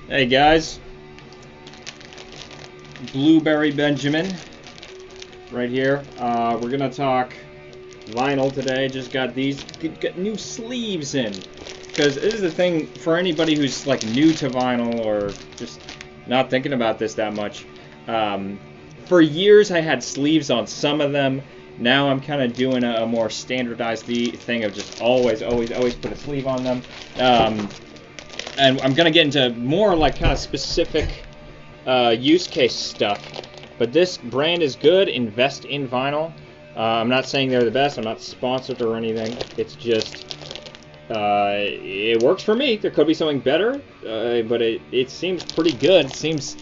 Hey guys, Blueberry Benjamin, right here. We're gonna talk vinyl today. Just got got new sleeves in, because this is the thing for anybody who's like new to vinyl or just not thinking about this that much. For years I had sleeves on some of them. Now I'm kind of doing a more standardized thing of just always put a sleeve on them. And I'm going to get into more like kind of specific use case stuff. But this brand is good. Invest in vinyl. I'm not saying they're the best. I'm not sponsored or anything. It's just, it works for me. There could be something better, but it seems pretty good. It seems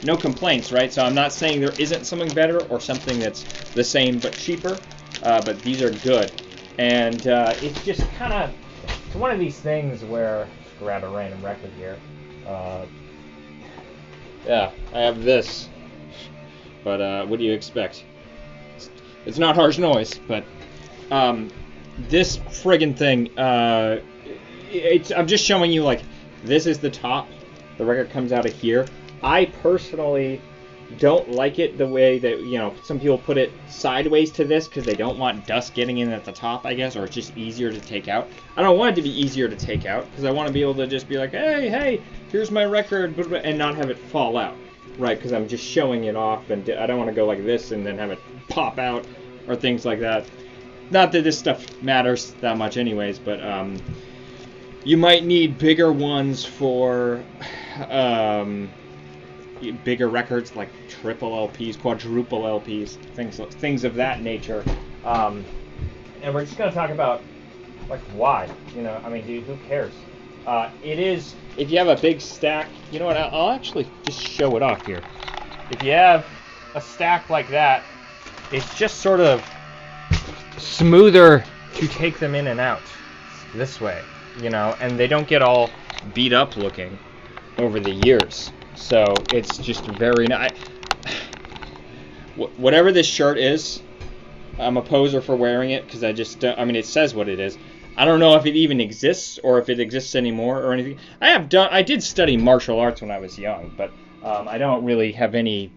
no complaints, right? So I'm not saying there isn't something better or something that's the same but cheaper. But these are good. And it's just kind of, it's one of these things where, grab a random record here. Yeah, I have this. But what do you expect? It's not harsh noise, but this friggin' thing, I'm just showing you, like, this is the top. The record comes out of here. I personally don't like it the way that, you know, some people put it sideways to this because they don't want dust getting in at the top, I guess, or it's just easier to take out. I don't want it to be easier to take out because I want to be able to just be like, hey, here's my record, and not have it fall out, right? Because I'm just showing it off, and I don't want to go like this and then have it pop out or things like that. Not that this stuff matters that much anyways, but you might need bigger ones for bigger records like triple LPs, quadruple LPs, things of that nature. And we're just going to talk about like why, you know, I mean, dude, who cares? It is, if you have a big stack, you know what, I'll actually just show it off here. If you have a stack like that, it's just sort of smoother to take them in and out this way, you know, and they don't get all beat up looking over the years. So it's just very nice. Whatever this shirt is, I'm a poser for wearing it because I mean, it says what it is. I don't know if it even exists or if it exists anymore or anything. I did study martial arts when I was young, but I don't really have any,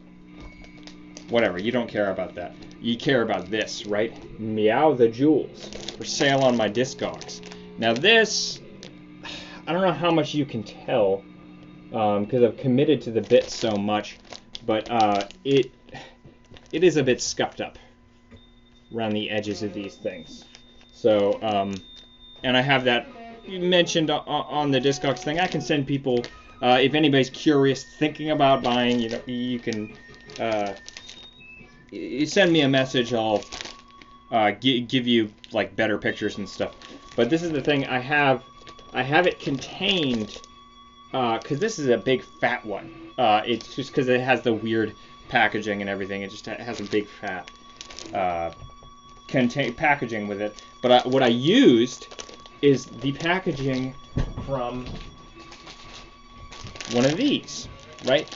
whatever, you don't care about that. You care about this, right? Meow the Jewels, for sale on my Discogs. Now this, I don't know how much you can tell, because I've committed to the bit so much, but it is a bit scuffed up around the edges of these things. So, and I have that mentioned on the Discogs thing. I can send people, if anybody's curious, thinking about buying, you know, you can you send me a message. I'll give you like better pictures and stuff. But this is the thing. I have it contained. Because this is a big fat one. It's just because it has the weird packaging and everything. It just has a big fat packaging with it. But what I used is the packaging from one of these, right?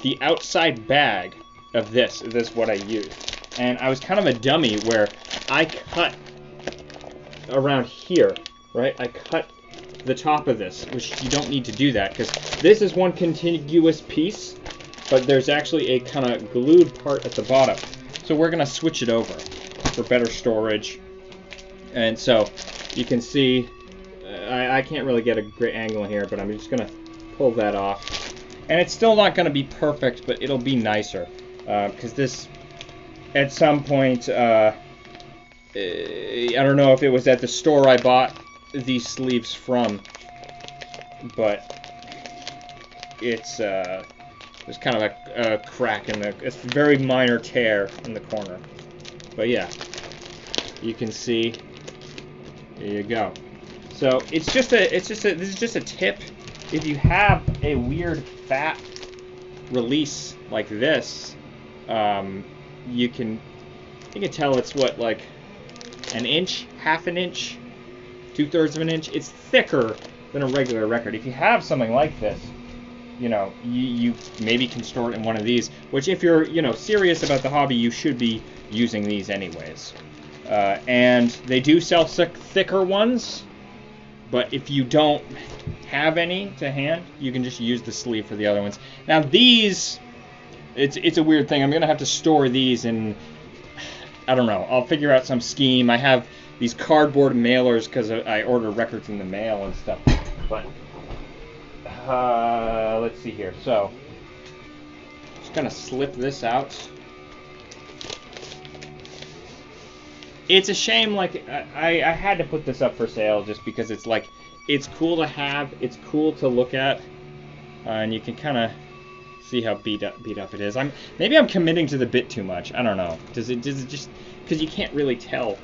The outside bag of this is what I used. And I was kind of a dummy where I cut around here, right? I cut the top of this, which you don't need to do that because this is one contiguous piece, but there's actually a kind of glued part at the bottom. So we're going to switch it over for better storage. And so you can see, I can't really get a great angle in here, but I'm just going to pull that off. And it's still not going to be perfect, but it'll be nicer because this, at some point, I don't know if it was at the store I bought these sleeves from, but it's there's kind of a crack in it's a very minor tear in the corner, but yeah, you can see, there you go. So this is just a tip. If you have a weird fat release like this, you can tell it's what, like an inch, half an inch, 2/3 of an inch. It's thicker than a regular record. If you have something like this, you know, you maybe can store it in one of these, which if you're, you know, serious about the hobby, you should be using these anyways. And they do sell thicker ones. But if you don't have any to hand, you can just use the sleeve for the other ones. Now these, it's a weird thing. I'm going to have to store these in, I don't know, I'll figure out some scheme. I have these cardboard mailers because I order records in the mail and stuff. But, let's see here. So, just going to slip this out. It's a shame, like, I had to put this up for sale just because it's like, it's cool to have, it's cool to look at, and you can kind of see how beat up it is. Maybe I'm committing to the bit too much. I don't know. Does it just, because you can't really tell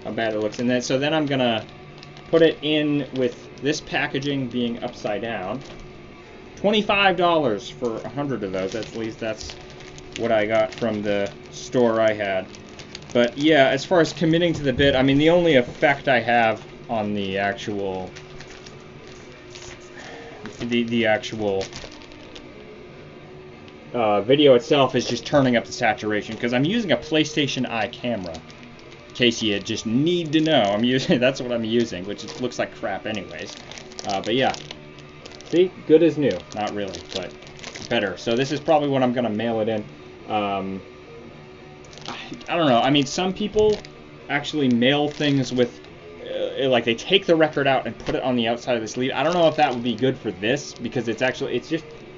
how bad it looks. And then, so then I'm going to put it in with this packaging being upside down. $25 for 100 of those. At least that's what I got from the store I had. But yeah, as far as committing to the bit, I mean, the only effect I have on the actual, the actual video itself is just turning up the saturation, because I'm using a PlayStation Eye camera. In case you just need to know, that's what I'm using, which looks like crap anyways. But yeah, see, good as new. Not really, but better. So this is probably what I'm gonna mail it in. I don't know. I mean, some people actually mail things with, like, they take the record out and put it on the outside of the sleeve. I don't know if that would be good for this, because it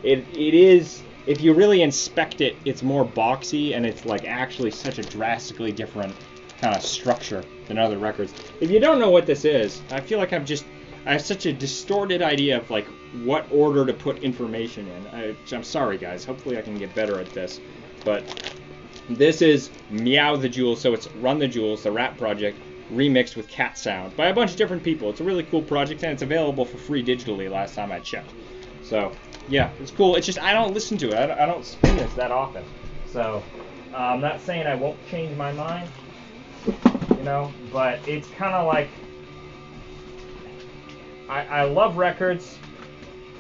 is, if you really inspect it, it's more boxy, and it's, like, actually such a drastically different kind of structure than other records. If you don't know what this is, I feel like I have such a distorted idea of, like, what order to put information in. I'm sorry, guys. Hopefully I can get better at this. But this is Meow the Jewels, so it's Run the Jewels, the rap project, remixed with cat sound by a bunch of different people. It's a really cool project, and it's available for free digitally last time I checked. So, yeah, it's cool. It's just I don't listen to it. I don't spin this that often. So, I'm not saying I won't change my mind, you know, but it's kind of like, I love records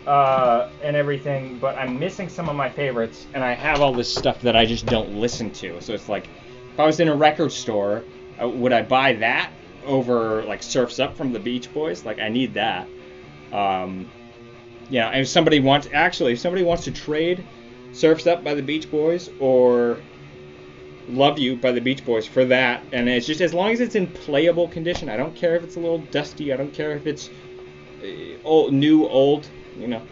and everything, but I'm missing some of my favorites, and I have all this stuff that I just don't listen to. So it's like, if I was in a record store, would I buy that over, like, Surf's Up from the Beach Boys? Like, I need that. Yeah, if somebody wants to trade Surf's Up by the Beach Boys or Love You by the Beach Boys for that, and it's just, as long as it's in playable condition, I don't care if it's a little dusty, I don't care if it's old, new, old, you know,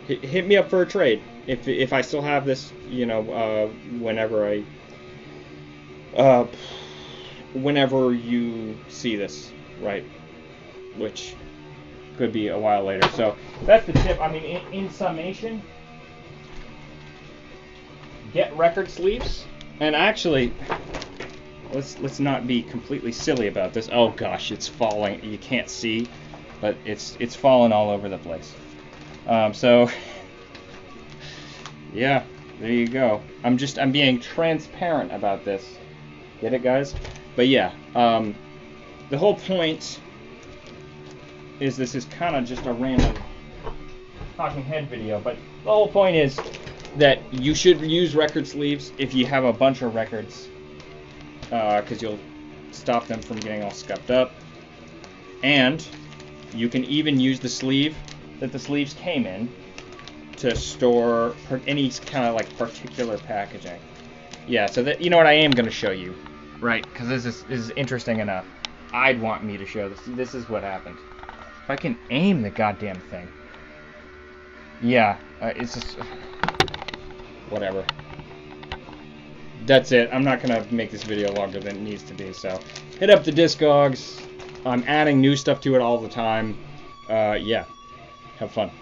hit me up for a trade if I still have this, you know, whenever you see this, right, which could be a while later. So that's the tip. I mean, in summation, get record sleeves, and actually, let's not be completely silly about this. Oh gosh, it's falling. You can't see, but it's falling all over the place. So yeah, there you go. I'm being transparent about this. Get it, guys? But yeah, the whole point is this is kind of just a random talking head video, but the whole point is that you should use record sleeves if you have a bunch of records, because you'll stop them from getting all scuffed up, and you can even use the sleeve that the sleeves came in to store any kind of, like, particular packaging. Yeah, so that, you know what, I am going to show you, right, because this is interesting enough. I'd want me to show this. This is what happened. If I can aim the goddamn thing. Yeah, it's just, whatever. That's it. I'm not going to make this video longer than it needs to be, so hit up the Discogs. I'm adding new stuff to it all the time. Yeah, have fun.